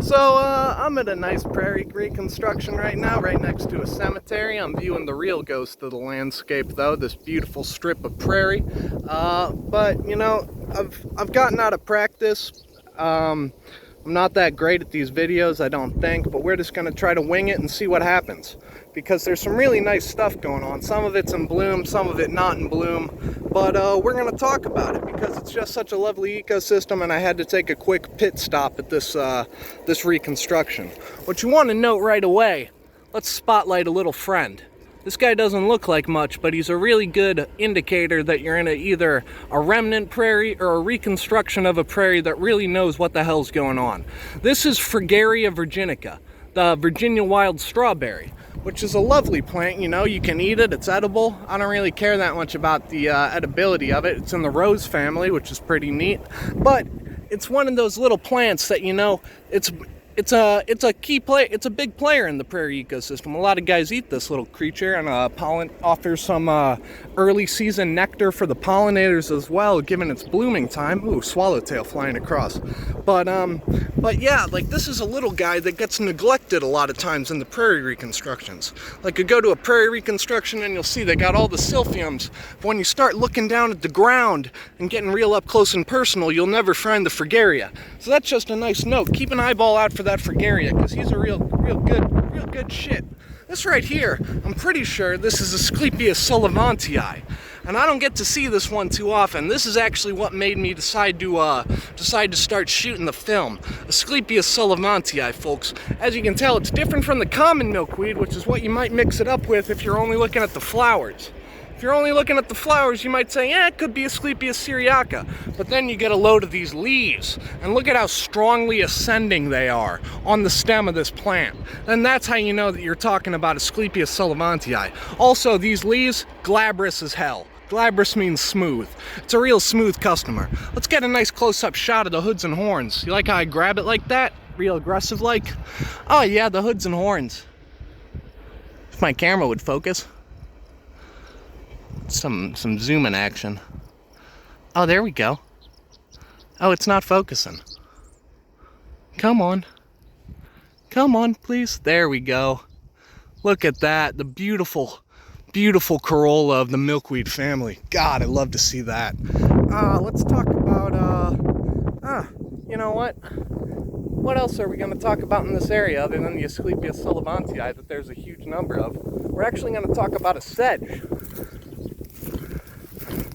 I'm at a nice prairie reconstruction right now, right next to a cemetery. I'm viewing the real ghost of the landscape, though, this beautiful strip of prairie. But you know, I've gotten out of practice. I'm not that great at these videos, I don't think, but we're just gonna try to wing it and see what happens. Because there's some really nice stuff going on. Some of it's in bloom, some of it not in bloom. But we're gonna talk about it because it's just such a lovely ecosystem, and I had to take a quick pit stop at this reconstruction. What you want to note right away, let's spotlight a little friend. This guy doesn't look like much, but he's a really good indicator that you're in either a remnant prairie or a reconstruction of a prairie that really knows what the hell's going on. This is Fragaria virginica, the Virginia wild strawberry, which is a lovely plant. You know, you can eat it, it's edible. I don't really care that much about the edibility of it. It's in the rose family, which is pretty neat, but it's one of those little plants that, you know, it's a key play. It's a big player in the prairie ecosystem. A lot of guys eat this little creature, and pollen offers some early season nectar for the pollinators as well, given its blooming time. Ooh, swallowtail flying across. But yeah, like, this is a little guy that gets neglected a lot of times in the prairie reconstructions. Like, you go to a prairie reconstruction and you'll see they got all the silphiums, but when you start looking down at the ground and getting real up close and personal, you'll never find the Fragaria. So that's just a nice note. Keep an eyeball out for that Fragaria, because he's a real good shit. This right here, I'm pretty sure this is Asclepias sullivantii, and I don't get to see this one too often. This is actually what made me decide to start shooting the film. Asclepias sullivantii, folks. As you can tell, it's different from the common milkweed, which is what you might mix it up with if you're only looking at the flowers. If you're only looking at the flowers, you might say, it could be Asclepias syriaca. But then you get a load of these leaves, and look at how strongly ascending they are on the stem of this plant. And that's how you know that you're talking about Asclepias sullivantii. Also, these leaves, glabrous as hell. Glabrous means smooth. It's a real smooth customer. Let's get a nice close-up shot of the hoods and horns. You like how I grab it like that? Real aggressive like? Oh yeah, the hoods and horns. If my camera would focus. Some zoom in action. Oh, there we go. Oh, it's not focusing. Come on, please. There we go. Look at that, the beautiful corolla of the milkweed family. God, I love to see that. Let's talk about you know what else are we going to talk about in this area other than the Asclepias sullivantii that there's a huge number of? We're actually going to talk about a sedge.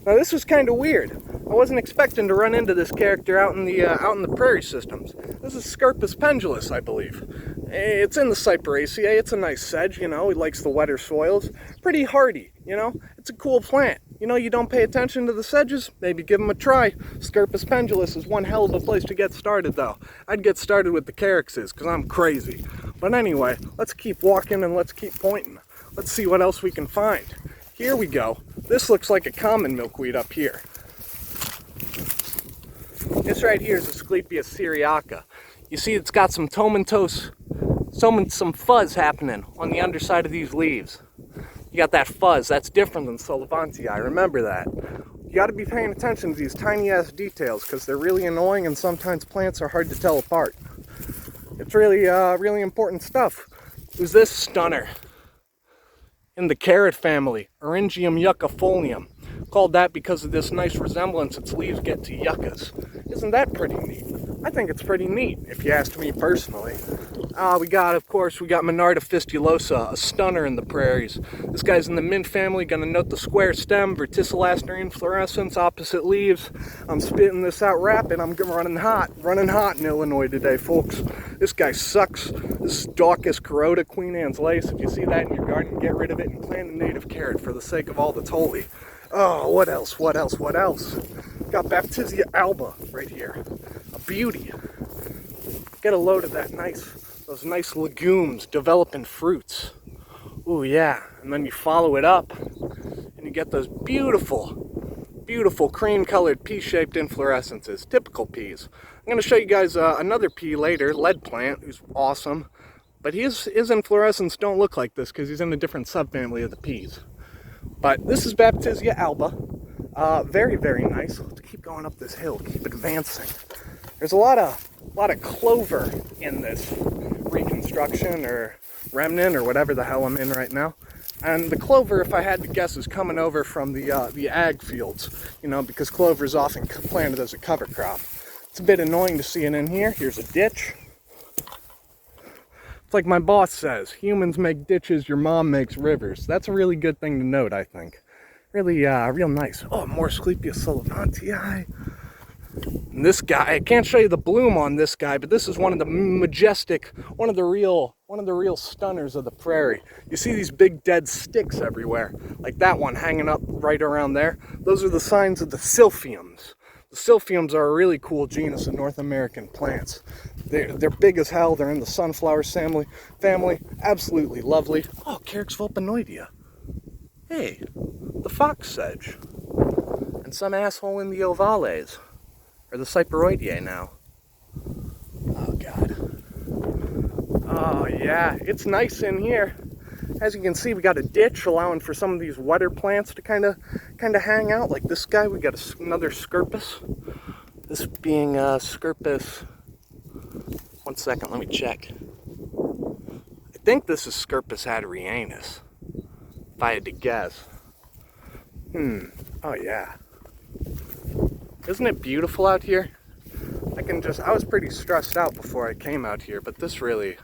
Now, this was kind of weird. I wasn't expecting to run into this character out in the prairie systems. This is Scarpus pendulus, I believe. It's in the Cyperaceae. It's a nice sedge, you know. It likes the wetter soils. Pretty hardy, you know. It's a cool plant. You know, you don't pay attention to the sedges, maybe give them a try. Scarpus pendulus is one hell of a place to get started, though. I'd get started with the caryxes, because I'm crazy. But anyway, let's keep walking and let's keep pointing. Let's see what else we can find. Here we go. This looks like a common milkweed up here. This right here is Asclepias syriaca. You see it's got some tomentose, some fuzz happening on the underside of these leaves. You got that fuzz. That's different than sullivantii. Remember that. You got to be paying attention to these tiny ass details because they're really annoying, and sometimes plants are hard to tell apart. It's really important stuff. Who's this stunner? In the carrot family, Orangium yuccifolium. Called that because of this nice resemblance its leaves get to yuccas. Isn't that pretty neat? I think it's pretty neat, if you ask me personally. We got Monarda fistulosa, a stunner in the prairies. This guy's in the mint family. Gonna note the square stem, verticillaster inflorescence, opposite leaves. I'm spitting this out rapid. I'm running hot in Illinois today, folks. This guy sucks. This is Daucus carota, Queen Anne's lace. If you see that in your garden, get rid of it and plant a native carrot for the sake of all that's holy. Oh, what else? Got Baptisia alba right here. A beauty. Get a load of those nice legumes developing fruits. Ooh, yeah. And then you follow it up and you get those beautiful cream-colored pea-shaped inflorescences. Typical peas. I'm going to show you guys another pea later, lead plant, who's awesome. But his inflorescence don't look like this because he's in a different subfamily of the peas. But this is Baptisia alba. Very nice. Let's keep going up this hill. Keep advancing. There's a lot of clover in this reconstruction or remnant or whatever the hell I'm in right now. And the clover, if I had to guess, is coming over from the ag fields, you know, because clover is often planted as a cover crop. It's a bit annoying to see it in here. Here's a ditch. It's like my boss says, humans make ditches, your mom makes rivers. That's a really good thing to note, I think. Really, real nice. Oh, more Asclepias sullivantii. And this guy, I can't show you the bloom on this guy, but this is one of the majestic, one of the real stunners of the prairie. You see these big dead sticks everywhere, like that one hanging up right around there. Those are the signs of the silphiums. The silphiums are a really cool genus of North American plants. They're big as hell. They're in the sunflower family. Absolutely lovely. Oh, Carex vulpinoidea. Hey, the fox sedge. And some asshole in the ovales. Or the Cyperoideae now. Oh, God. Oh, yeah. It's nice in here. As you can see, we got a ditch allowing for some of these wetter plants to kind of hang out. Like this guy, we got another Scirpus. This being Scirpus. One second, let me check. I think this is Scirpus hadrianus, if I had to guess. Oh, yeah. Isn't it beautiful out here? I was pretty stressed out before I came out here, but this really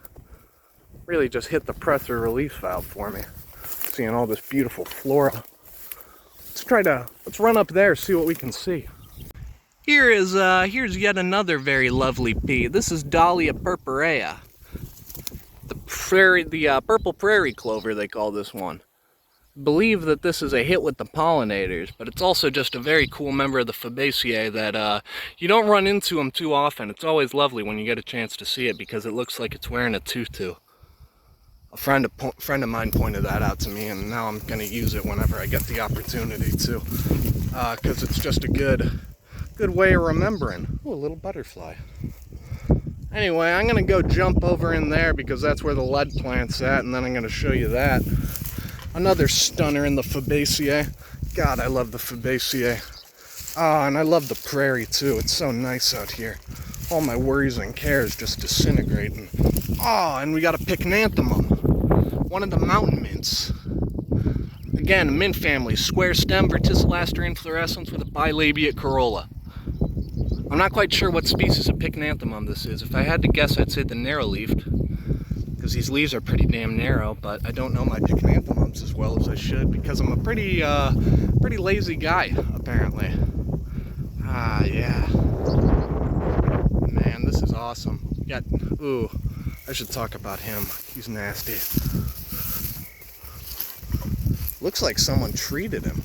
just hit the pressure release valve for me. Seeing all this beautiful flora. Let's run up there, see what we can see. Here's yet another very lovely pea. This is Dahlia purpurea. The purple prairie clover, they call this one. I believe that this is a hit with the pollinators, but it's also just a very cool member of the Fabaceae that you don't run into them too often. It's always lovely when you get a chance to see it because it looks like it's wearing a tutu. A friend of mine pointed that out to me, and now I'm going to use it whenever I get the opportunity to, because it's just a good way of remembering. Ooh, a little butterfly. Anyway, I'm going to go jump over in there because that's where the lead plant's at, and then I'm going to show you that. Another stunner in the Fabaceae. God, I love the Fabaceae. And I love the prairie too. It's so nice out here. All my worries and cares just disintegrating. And we got a pycnanthemum. One of the mountain mints. Again, a mint family. Square stem, verticillastern inflorescence with a bilabiate corolla. I'm not quite sure what species of pycnanthemum this is. If I had to guess, I'd say the narrow-leafed. Because these leaves are pretty damn narrow, but I don't know my pycnanthemums as well as I should because I'm a pretty lazy guy, apparently. Yeah. Man, this is awesome. Ooh, I should talk about him. He's nasty. Looks like someone treated him.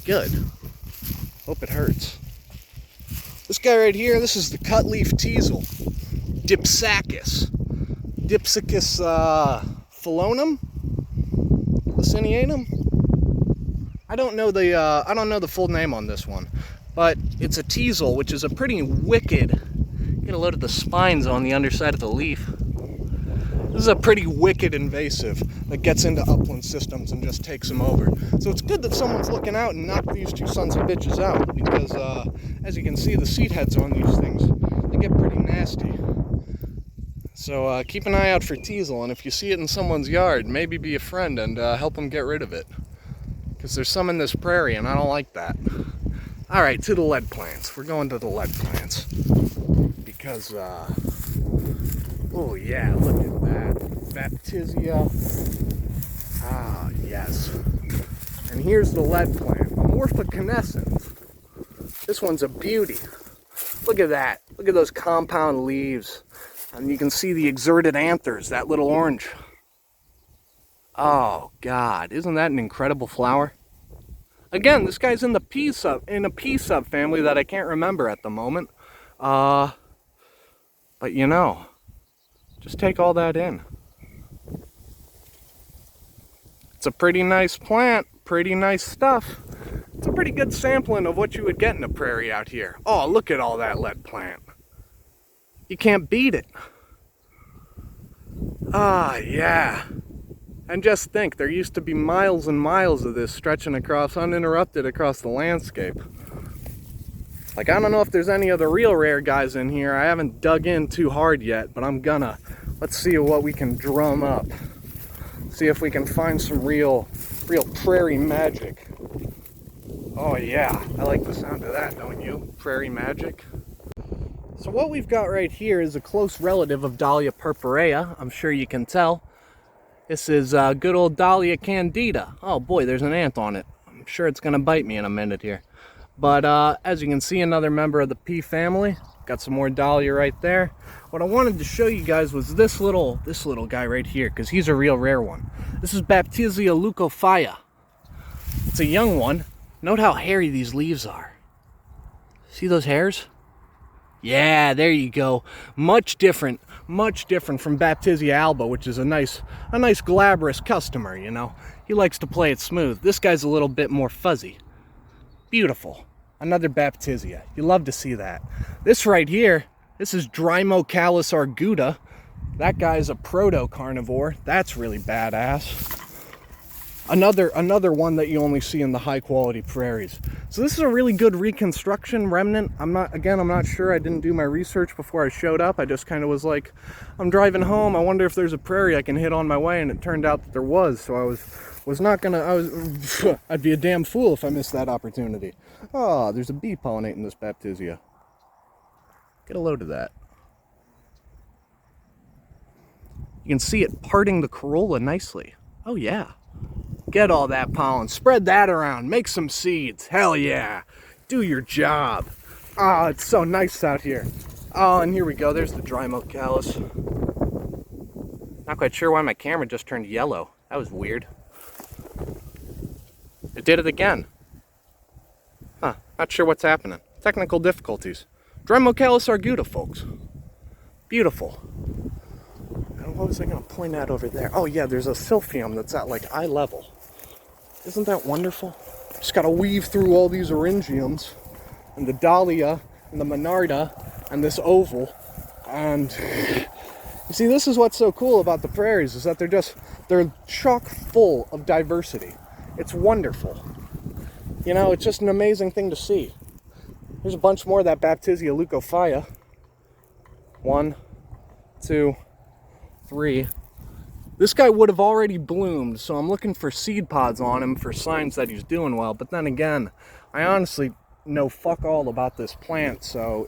Good. Hope it hurts. This guy right here, this is the cutleaf teasel. Dipsacus. Dipsacus phelonum? Laciniatum? I don't know the full name on this one, but it's a teasel, which is a pretty wicked. Get a load of the spines on the underside of the leaf. This is a pretty wicked invasive that gets into upland systems and just takes them over. So it's good that someone's looking out and knock these two sons of bitches out because, as you can see, the seed heads on these things, they get pretty nasty. So keep an eye out for teasel, and if you see it in someone's yard, maybe be a friend and help them get rid of it. Because there's some in this prairie, and I don't like that. Alright, to the lead plants. We're going to the lead plants. Because, oh yeah, look at that. Baptisia. Ah, yes. And here's the lead plant. Amorphocanescens. This one's a beauty. Look at that. Look at those compound leaves. And you can see the exerted anthers, that little orange. Oh, God. Isn't that an incredible flower? Again, this guy's in a pea subfamily that I can't remember at the moment. But you know, just take all that in. It's a pretty nice plant, pretty nice stuff. It's a pretty good sampling of what you would get in a prairie out here. Oh, look at all that lead plant. You can't beat it. Yeah. And just think, there used to be miles and miles of this stretching across, uninterrupted across the landscape. Like, I don't know if there's any other real rare guys in here. I haven't dug in too hard yet, but I'm gonna. Let's see what we can drum up. See if we can find some real prairie magic. Oh yeah, I like the sound of that, don't you? Prairie magic. So what we've got right here is a close relative of Dahlia purpurea. I'm sure you can tell. This is good old Dahlia candida. Oh boy, there's an ant on it. I'm sure it's gonna bite me in a minute here. But as you can see, another member of the pea family. Got some more Dahlia right there. What I wanted to show you guys was this little guy right here, because he's a real rare one. This is Baptisia leucophaya. It's a young one. Note how hairy these leaves are. See those hairs? Yeah, there you go. Much different from Baptisia alba, which is a nice glabrous customer, you know. He likes to play it smooth. This guy's a little bit more fuzzy. Beautiful. Another Baptisia. You love to see that. This right here, this is Drymocallis arguta. That guy's a proto-carnivore. That's really badass. Another one that you only see in the high quality prairies. So this is a really good reconstruction remnant. I'm not sure. I didn't do my research before I showed up. I just kind of was like, I'm driving home. I wonder if there's a prairie I can hit on my way, and it turned out that there was. So I'd be a damn fool if I missed that opportunity. Oh, there's a bee pollinating this Baptisia. Get a load of that. You can see it parting the corolla nicely. Oh yeah. Get all that pollen, spread that around, make some seeds. Hell yeah. Do your job. Oh, it's so nice out here. Oh, and here we go. There's the Drymocallis. Not quite sure why my camera just turned yellow. That was weird. It did it again. Huh, not sure what's happening. Technical difficulties. Drymocallis arguta, folks. Beautiful. And what was I going to point at over there? Oh yeah, there's a silphium that's at like eye level. Isn't that wonderful? Just got to weave through all these orangiums and the dahlia and the monarda and this oval. And you see, this is what's so cool about the prairies, is that they're chock full of diversity. It's wonderful. You know, it's just an amazing thing to see. There's a bunch more of that Baptisia leucophaya. 1, 2, 3. This guy would have already bloomed, so I'm looking for seed pods on him for signs that he's doing well. But then again, I honestly know fuck all about this plant, so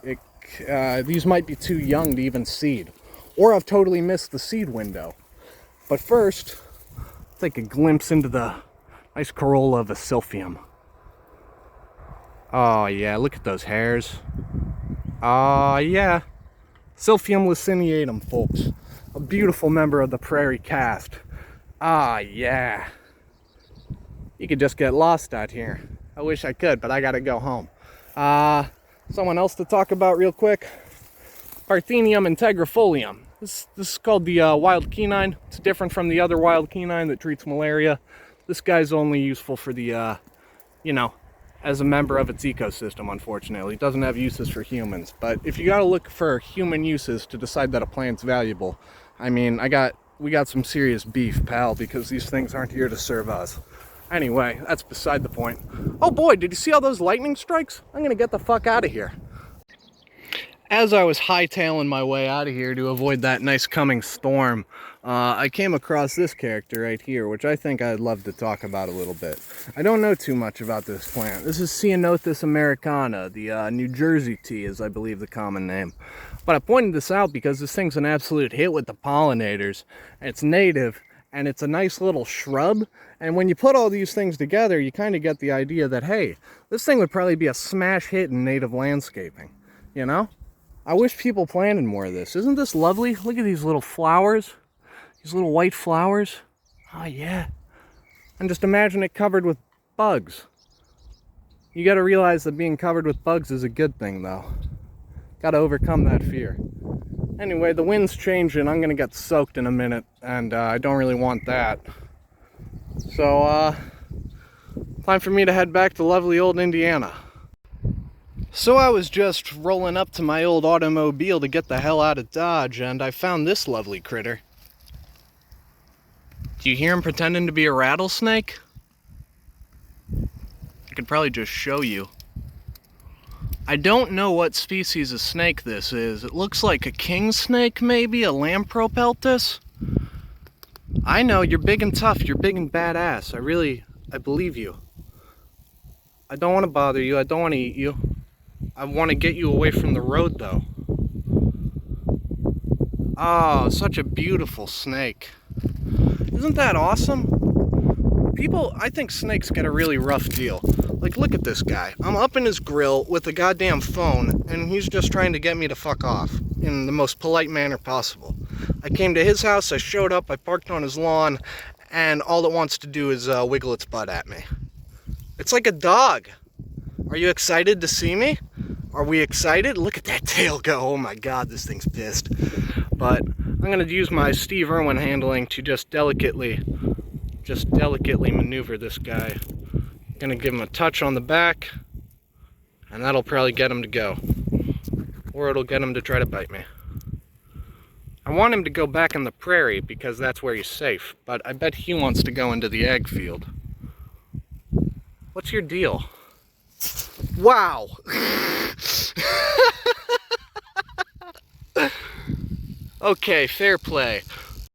these might be too young to even seed. Or I've totally missed the seed window. But first, take a glimpse into the nice corolla of a silphium. Oh yeah, look at those hairs. Oh yeah. Silphium laciniatum, folks. A beautiful member of the prairie caste. Ah, yeah. You could just get lost out here. I wish I could, but I gotta go home. Someone else to talk about real quick. Parthenium integrifolium. This is called the wild quinine. It's different from the other wild quinine that treats malaria. This guy's only useful for the, you know, as a member of its ecosystem, unfortunately. It doesn't have uses for humans. But if you gotta look for human uses to decide that a plant's valuable, I mean, we got some serious beef, pal, because these things aren't here to serve us. Anyway, that's beside the point. Oh boy, did you see all those lightning strikes? I'm gonna get the fuck out of here. As I was hightailing my way out of here to avoid that nice coming storm, I came across this character right here, which I think I'd love to talk about a little bit. I don't know too much about this plant. This is Ceanothus americana, the New Jersey tea is, I believe, the common name. But I pointed this out because this thing's an absolute hit with the pollinators. It's native, and it's a nice little shrub. And when you put all these things together, you kind of get the idea that, hey, this thing would probably be a smash hit in native landscaping, you know? I wish people planted more of this. Isn't this lovely? Look at these little flowers. These little white flowers. Oh, yeah. And just imagine it covered with bugs. You got to realize that being covered with bugs is a good thing, though. Got to overcome that fear. Anyway, the wind's changing. I'm going to get soaked in a minute, and I don't really want that. So, time for me to head back to lovely old Indiana. So I was just rolling up to my old automobile to get the hell out of Dodge, and I found this lovely critter. Do you hear him pretending to be a rattlesnake? I could probably just show you. I don't know what species of snake this is. It looks like a king snake, maybe? A Lampropeltis? I know, you're big and tough. You're big and badass. I believe you. I don't want to bother you. I don't want to eat you. I want to get you away from the road, though. Oh, such a beautiful snake. Isn't that awesome? I think snakes get a really rough deal. Like, look at this guy. I'm up in his grill with a goddamn phone, and he's just trying to get me to fuck off in the most polite manner possible. I came to his house, I showed up, I parked on his lawn, and all it wants to do is wiggle its butt at me. It's like a dog. Are you excited to see me? Are we excited? Look at that tail go. Oh my god, this thing's pissed. But I'm going to use my Steve Irwin handling to just delicately maneuver this guy. I'm going to give him a touch on the back, and that'll probably get him to go. Or it'll get him to try to bite me. I want him to go back in the prairie because that's where he's safe, but I bet he wants to go into the ag field. What's your deal? Wow! Okay, fair play.